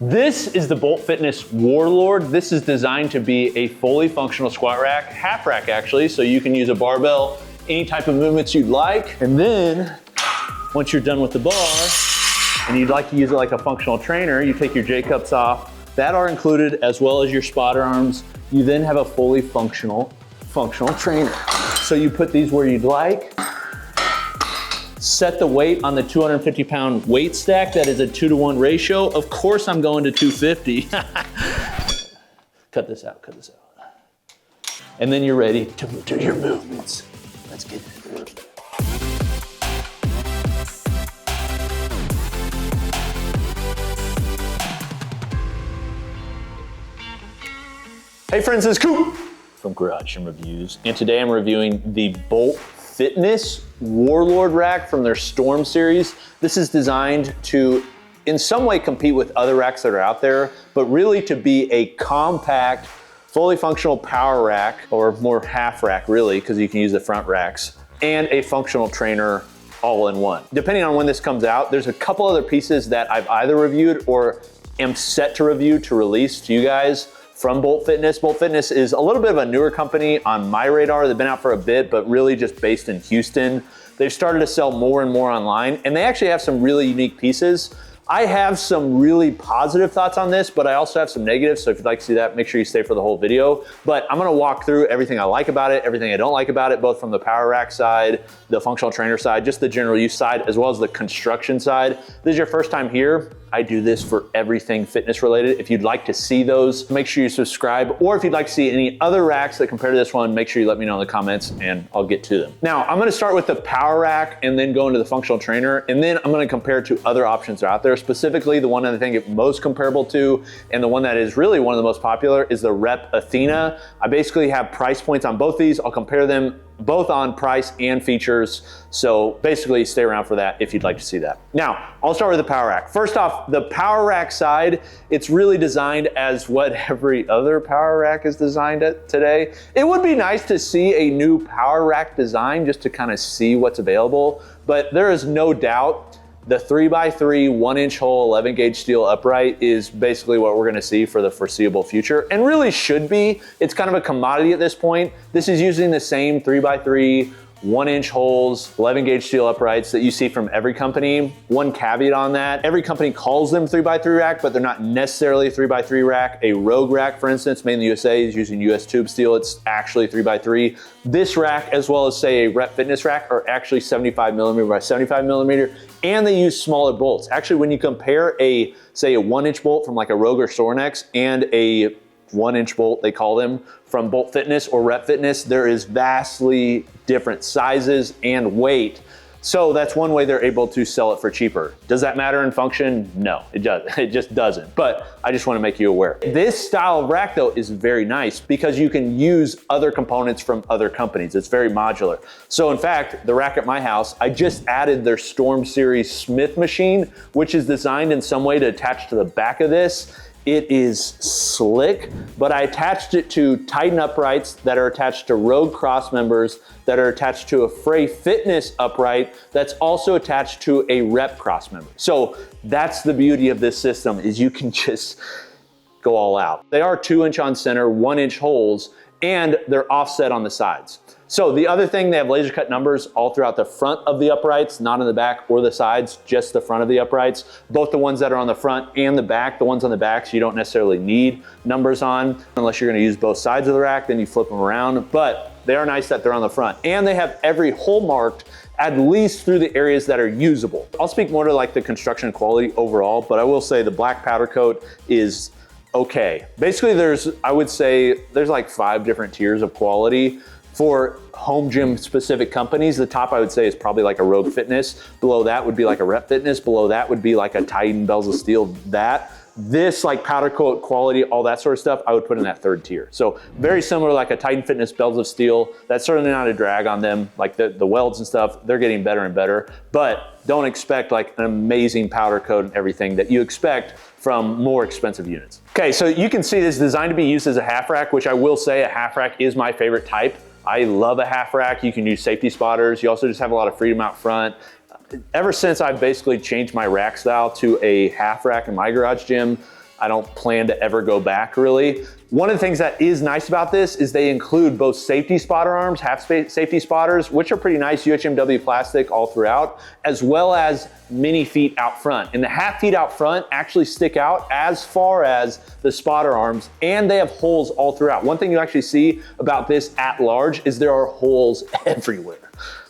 This is the Bolt Fitness Warlord. This is designed to be a fully functional squat rack, half rack actually, so you can use a barbell, any type of movements you'd like. And then, once you're done with the bar, and you'd like to use it like a functional trainer, you take your J-cups off, that are included, as well as your spotter arms. You then have a fully functional trainer. So you put these where you'd like, set the weight on the 250-pound weight stack. That is a 2-to-1 ratio. Of course I'm going to 250. Cut this out. And then you're ready to do your movements. Let's get it. Hey friends, this is Coop from Garage Gym Reviews. And today I'm reviewing the Bolt Fitness Warlord rack from their Storm series. This is designed to, in some way, compete with other racks that are out there, but really to be a compact, fully functional power rack, or more half rack really, because you can use the front racks, and a functional trainer all in one. Depending on when this comes out, there's a couple other pieces that I've either reviewed or am set to review to release to you guys from Bolt Fitness. Bolt Fitness is a little bit of a newer company on my radar. They've been out for a bit, but really just based in Houston. They've started to sell more and more online, and they actually have some really unique pieces. I have some really positive thoughts on this, but I also have some negatives, so if you'd like to see that, make sure you stay for the whole video. But I'm gonna walk through everything I like about it, everything I don't like about it, both from the power rack side, the functional trainer side, just the general use side, as well as the construction side. If this is your first time here, I do this for everything fitness related. If you'd like to see those, make sure you subscribe, or if you'd like to see any other racks that compare to this one, make sure you let me know in the comments and I'll get to them. Now, I'm gonna start with the power rack and then go into the functional trainer, and then I'm gonna compare to other options that are out there. Specifically, the one that I think it's most comparable to, and the one that is really one of the most popular, is the Rep Athena. I basically have price points on both these. I'll compare them both on price and features. So basically stay around for that if you'd like to see that. Now, I'll start with the power rack. First off, the power rack side, it's really designed as what every other power rack is designed at today. It would be nice to see a new power rack design just to kind of see what's available, but there is no doubt the 3x3 1-inch hole 11 gauge steel upright is basically what we're gonna see for the foreseeable future, and really should be. It's kind of a commodity at this point. This is using the same 3x3 1-inch holes, 11 gauge steel uprights that you see from every company. One caveat on that, every company calls them 3x3 rack, but they're not necessarily a 3x3 rack. A Rogue rack, for instance, made in the USA, is using US tube steel. It's actually 3x3. This rack, as well as say a Rep Fitness rack, are actually 75mm by 75mm, and they use smaller bolts. Actually, when you compare say a 1-inch bolt from like a Rogue or Sornex and a 1-inch bolt, they call them, from Bolt Fitness or Rep Fitness, there is vastly different sizes and weight. So that's one way they're able to sell it for cheaper. Does that matter in function? No, it doesn't. It just doesn't. But I just want to make you aware. This style of rack though is very nice because you can use other components from other companies. It's very modular. So in fact, the rack at my house, I just added their Storm Series Smith machine, which is designed in some way to attach to the back of this. It is slick, but I attached it to Titan uprights that are attached to Rogue cross members that are attached to a Frey Fitness upright that's also attached to a Rep cross member. So that's the beauty of this system, is you can just go all out. They are 2-inch on center, 1-inch holes, and they're offset on the sides. So the other thing, they have laser cut numbers all throughout the front of the uprights, not in the back or the sides, just the front of the uprights. Both the ones that are on the front and the back. The ones on the back, so you don't necessarily need numbers on, unless you're gonna use both sides of the rack, then you flip them around. But they are nice that they're on the front. And they have every hole marked, at least through the areas that are usable. I'll speak more to like the construction quality overall, but I will say the black powder coat is okay. Basically I would say there's like 5 different tiers of quality. For home gym specific companies, the top I would say is probably like a Rogue Fitness. Below that would be like a Rep Fitness. Below that would be like a Titan bells of steel. This like powder coat quality, all that sort of stuff, I would put in that 3rd tier. So very similar, like a Titan Fitness bells of steel. That's certainly not a drag on them. Like the welds and stuff, they're getting better and better. But don't expect like an amazing powder coat and everything that you expect from more expensive units. Okay, so you can see this is designed to be used as a half rack, which I will say a half rack is my favorite type. I love a half rack. You can use safety spotters. You also just have a lot of freedom out front. Ever since I've basically changed my rack style to a half rack in my garage gym, I don't plan to ever go back really. One of the things that is nice about this is they include both safety spotter arms, half safety spotters, which are pretty nice, UHMW plastic all throughout, as well as mini feet out front. And the half feet out front actually stick out as far as the spotter arms, and they have holes all throughout. One thing you actually see about this at large is there are holes everywhere.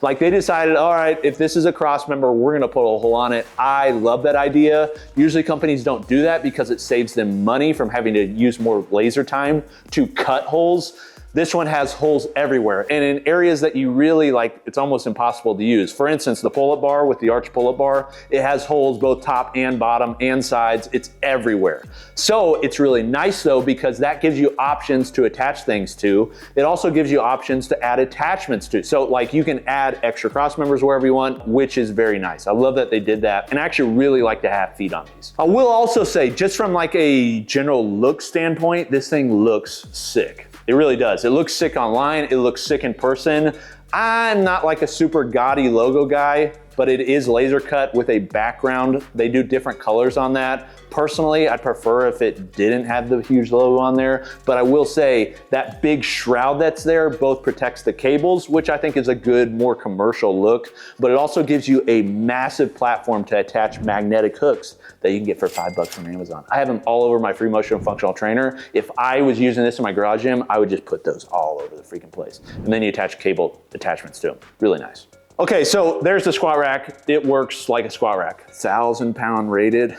Like they decided, all right, if this is a cross member, we're gonna put a hole on it. I love that idea. Usually companies don't do that because it saves them money from having to use more laser time to cut holes. This one has holes everywhere, and in areas that you really like, it's almost impossible to use. For instance, the pull-up bar with the arch pull-up bar, it has holes both top and bottom and sides. It's everywhere. So it's really nice though, because that gives you options to attach things to. It also gives you options to add attachments to. So like you can add extra cross members wherever you want, which is very nice. I love that they did that, and I actually really like to have feet on these. I will also say, just from like a general look standpoint, this thing looks sick. It really does. It looks sick online. It looks sick in person. I'm not like a super gaudy logo guy, but it is laser cut with a background. They do different colors on that. Personally, I'd prefer if it didn't have the huge logo on there, but I will say that big shroud that's there both protects the cables, which I think is a good, more commercial look, but it also gives you a massive platform to attach magnetic hooks that you can get for $5 from Amazon. I have them all over my free motion functional trainer. If I was using this in my garage gym, I would just put those all over the freaking place. And then you attach cable attachments to them. Really nice. Okay, so there's the squat rack. It works like a squat rack. 1,000-pound rated.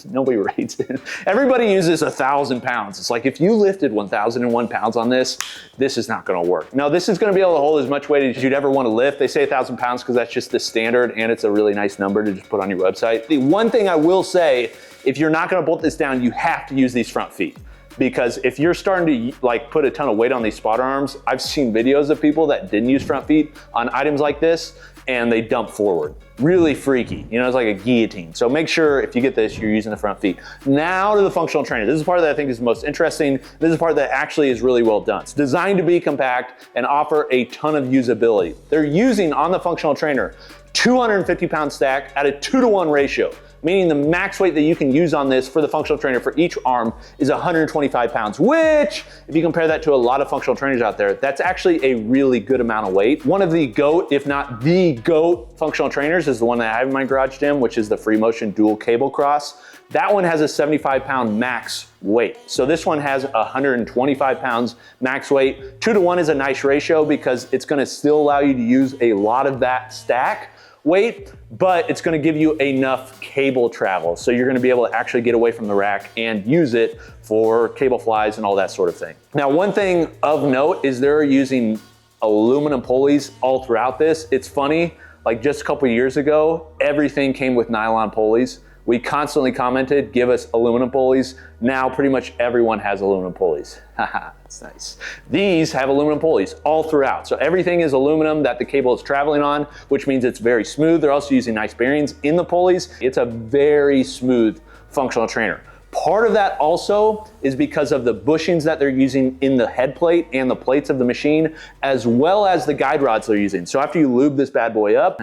Nobody rates it. Everybody uses 1,000 pounds. It's like if you lifted 1,001 pounds on this, this is not gonna work. Now this is gonna be able to hold as much weight as you'd ever wanna lift. They say 1,000 pounds because that's just the standard, and it's a really nice number to just put on your website. The one thing I will say, if you're not gonna bolt this down, you have to use these front feet. Because if you're starting to like put a ton of weight on these spotter arms, I've seen videos of people that didn't use front feet on items like this and they dump forward. Really freaky, you know, it's like a guillotine. So make sure if you get this, you're using the front feet. Now to the functional trainer. This is the part that I think is the most interesting. This is the part that actually is really well done. It's designed to be compact and offer a ton of usability. They're using on the functional trainer 250-pound stack at a 2-to-1 ratio. Meaning the max weight that you can use on this for the functional trainer for each arm is 125 pounds, which, if you compare that to a lot of functional trainers out there, that's actually a really good amount of weight. One of the GOAT, if not the GOAT functional trainers is the one that I have in my garage gym, which is the Free Motion Dual Cable Cross. That one has a 75-pound max weight. So this one has 125 pounds max weight. 2-to-1 is a nice ratio because it's gonna still allow you to use a lot of that stack weight, but it's gonna give you enough cable travel. So you're gonna be able to actually get away from the rack and use it for cable flies and all that sort of thing. Now, one thing of note is they're using aluminum pulleys all throughout this. It's funny, like just a couple years ago, everything came with nylon pulleys. We constantly commented, give us aluminum pulleys. Now pretty much everyone has aluminum pulleys. Haha, that's nice. These have aluminum pulleys all throughout. So everything is aluminum that the cable is traveling on, which means it's very smooth. They're also using nice bearings in the pulleys. It's a very smooth functional trainer. Part of that also is because of the bushings that they're using in the head plate and the plates of the machine, as well as the guide rods they're using. So after you lube this bad boy up,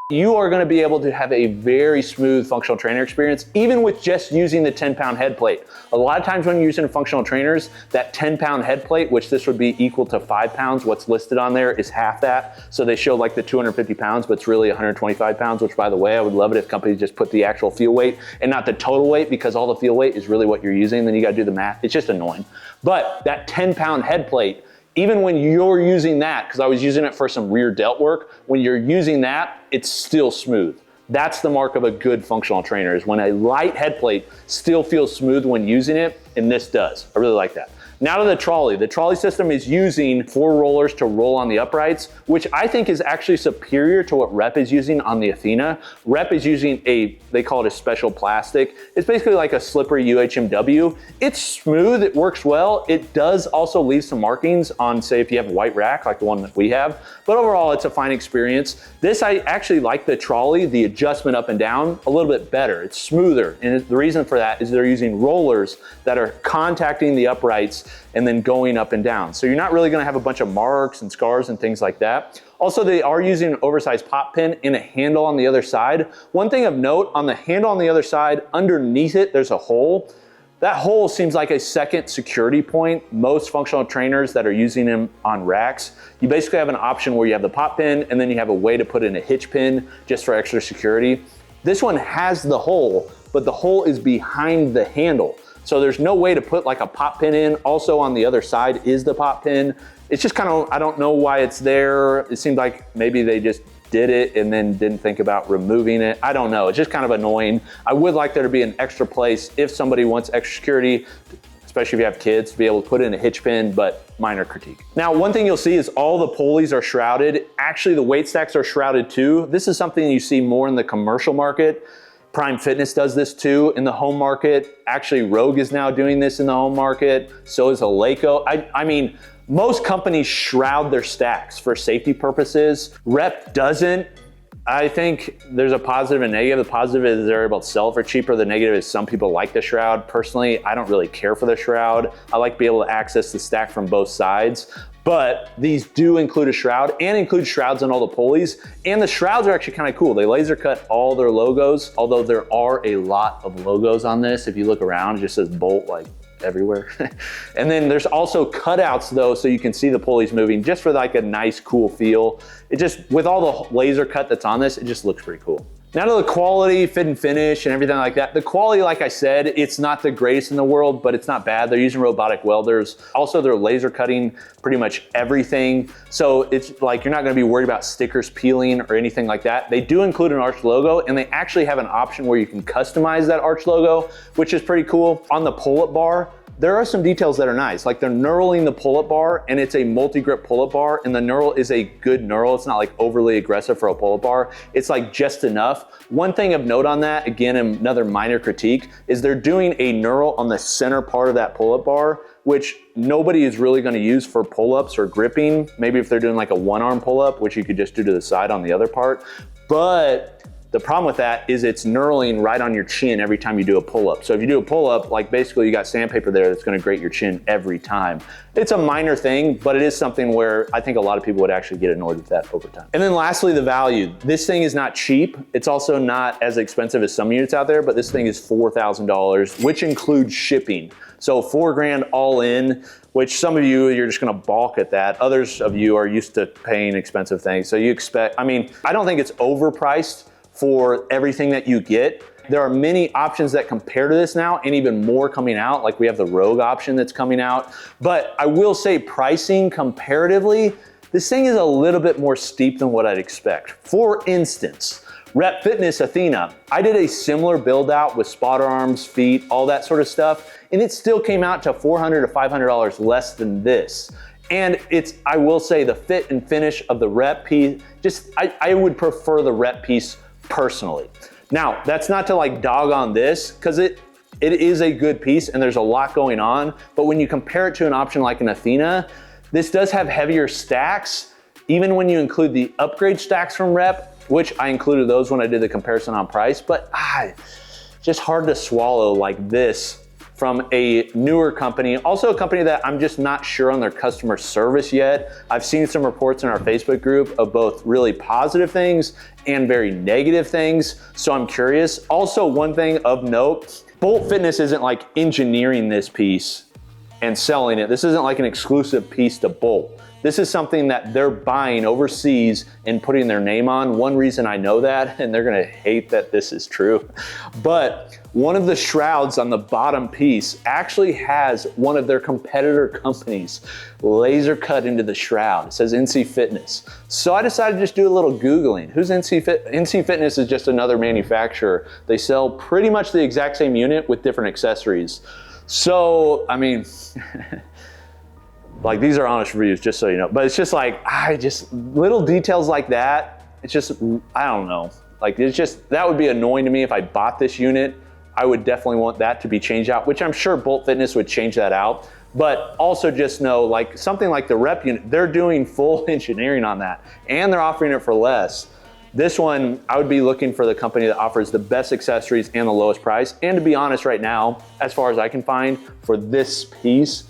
you are gonna be able to have a very smooth functional trainer experience, even with just using the 10-pound head plate. A lot of times when you're using functional trainers, that 10-pound head plate, which this would be equal to 5 pounds, what's listed on there is half that. So they show like the 250 pounds, but it's really 125 pounds, which by the way, I would love it if companies just put the actual feel weight and not the total weight, because all the feel weight is really what you're using. Then you gotta do the math. It's just annoying. But that 10-pound head plate, even when you're using that, because I was using it for some rear delt work, when you're using that, it's still smooth. That's the mark of a good functional trainer, is when a light head plate still feels smooth when using it, and this does. I really like that. Now to the trolley. The trolley system is using 4 rollers to roll on the uprights, which I think is actually superior to what Rep is using on the Athena. Rep is using they call it a special plastic. It's basically like a slippery UHMW. It's smooth, it works well. It does also leave some markings on, say, if you have a white rack like the one that we have, but overall it's a fine experience. This, I actually like the trolley, the adjustment up and down, a little bit better. It's smoother, and the reason for that is they're using rollers that are contacting the uprights and then going up and down. So you're not really gonna have a bunch of marks and scars and things like that. Also, they are using an oversized pop pin and a handle on the other side. One thing of note, on the handle on the other side, underneath it, there's a hole. That hole seems like a second security point. Most functional trainers that are using them on racks, you basically have an option where you have the pop pin and then you have a way to put in a hitch pin just for extra security. This one has the hole, but the hole is behind the handle. So there's no way to put like a pop pin in. Also on the other side is the pop pin. It's just kind of, I don't know why it's there. It seemed like maybe they just did it and then didn't think about removing it. I don't know, it's just kind of annoying. I would like there to be an extra place if somebody wants extra security, especially if you have kids, to be able to put in a hitch pin, but minor critique. Now, one thing you'll see is all the pulleys are shrouded. Actually, the weight stacks are shrouded too. This is something you see more in the commercial market. Prime Fitness does this too in the home market. Actually, Rogue is now doing this in the home market. So is Eleiko. I mean, most companies shroud their stacks for safety purposes. Rep doesn't. I think there's a positive and negative. The positive is they're able to sell it for cheaper. The negative is some people like the shroud. Personally, I don't really care for the shroud. I like to be able to access the stack from both sides. But these do include a shroud and include shrouds on all the pulleys. And the shrouds are actually kind of cool. They laser cut all their logos, although there are a lot of logos on this. If you look around, it just says Bolt like everywhere. And then there's also cutouts though, so you can see the pulleys moving just for like a nice, cool feel. It just, with all the laser cut that's on this, it just looks pretty cool. Now to the quality, fit and finish and everything like that. The quality, like I said, it's not the greatest in the world, but it's not bad. They're using robotic welders. Also, they're laser cutting pretty much everything. So it's like, you're not gonna be worried about stickers peeling or anything like that. They do include an arch logo, and they actually have an option where you can customize that arch logo, which is pretty cool. On the pull-up bar, there are some details that are nice, like they're knurling the pull-up bar, and it's a multi-grip pull-up bar, and the knurl is a good knurl. It's not like overly aggressive for a pull-up bar. It's like just enough. One thing of note on that, again, another minor critique, is they're doing a knurl on the center part of that pull-up bar, which nobody is really gonna use for pull-ups or gripping. Maybe if they're doing like a one-arm pull-up, which you could just do to the side on the other part. But the problem with that is it's knurling right on your chin every time you do a pull-up. So if you do a pull-up, like basically you got sandpaper there that's gonna grate your chin every time. It's a minor thing, but it is something where I think a lot of people would actually get annoyed with that over time. And then lastly, the value. This thing is not cheap. It's also not as expensive as some units out there, but this thing is $4,000, which includes shipping. So $4 grand all in, which some of you, you're just gonna balk at that. Others of you are used to paying expensive things. So you expect, I mean, I don't think it's overpriced for everything that you get. There are many options that compare to this now, and even more coming out. Like we have the Rogue option that's coming out. But I will say pricing comparatively, this thing is a little bit more steep than what I'd expect. For instance, Rep Fitness Athena. I did a similar build out with spotter arms, feet, all that sort of stuff, and it still came out to $400 to $500 less than this. And it's, I will say, the fit and finish of the Rep piece, just, I would prefer the Rep piece personally. Now, that's not to like dog on this, because it is a good piece and there's a lot going on, but when you compare it to an option like an Athena, this does have heavier stacks, even when you include the upgrade stacks from Rep, which I included those when I did the comparison on price, but just hard to swallow like this from a newer company. Also a company that I'm just not sure on their customer service yet. I've seen some reports in our Facebook group of both really positive things and very negative things, so I'm curious. Also, one thing of note, Bolt Fitness isn't like engineering this piece and selling it. This isn't like an exclusive piece to Bolt. This is something that they're buying overseas and putting their name on. One reason I know that, and they're gonna hate that this is true, but one of the shrouds on the bottom piece actually has one of their competitor companies laser cut into the shroud. It says NC Fitness. So I decided to just do a little Googling. Who's NC Fitness? NC Fitness is just another manufacturer. They sell pretty much the exact same unit with different accessories. So, I mean, like these are honest reviews, just so you know, but it's just like, little details like that, it's just, I don't know. Like it's just, that would be annoying to me if I bought this unit. I would definitely want that to be changed out, which I'm sure Bolt Fitness would change that out. But also just know, like something like the Rep unit, they're doing full engineering on that and they're offering it for less. This one, I would be looking for the company that offers the best accessories and the lowest price. And to be honest right now, as far as I can find for this piece,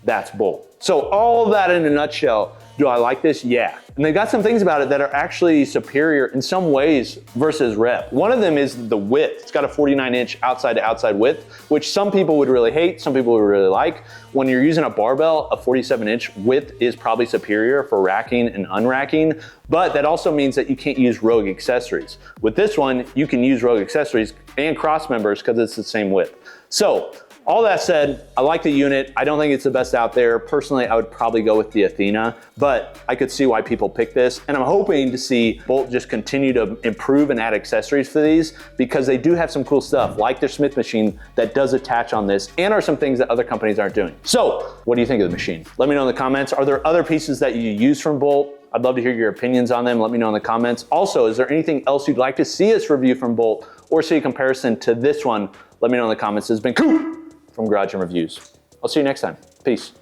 That's Bolt. So all of that in a nutshell, do I like this? Yeah. And they've got some things about it that are actually superior in some ways versus Rep. One of them is the width. It's got a 49-inch outside to outside width, which some people would really hate, some people would really like. When you're using a barbell, a 47-inch width is probably superior for racking and unracking, but that also means that you can't use rogue accessories. With this one, you can use rogue accessories and cross members because it's the same width. So, all that said, I like the unit. I don't think it's the best out there. Personally, I would probably go with the Athena, but I could see why people pick this. And I'm hoping to see Bolt just continue to improve and add accessories for these because they do have some cool stuff like their Smith machine that does attach on this and are some things that other companies aren't doing. So what do you think of the machine? Let me know in the comments. Are there other pieces that you use from Bolt? I'd love to hear your opinions on them. Let me know in the comments. Also, is there anything else you'd like to see us review from Bolt or see a comparison to this one? Let me know in the comments. This has been Coop from Garage and Reviews. I'll see you next time. Peace.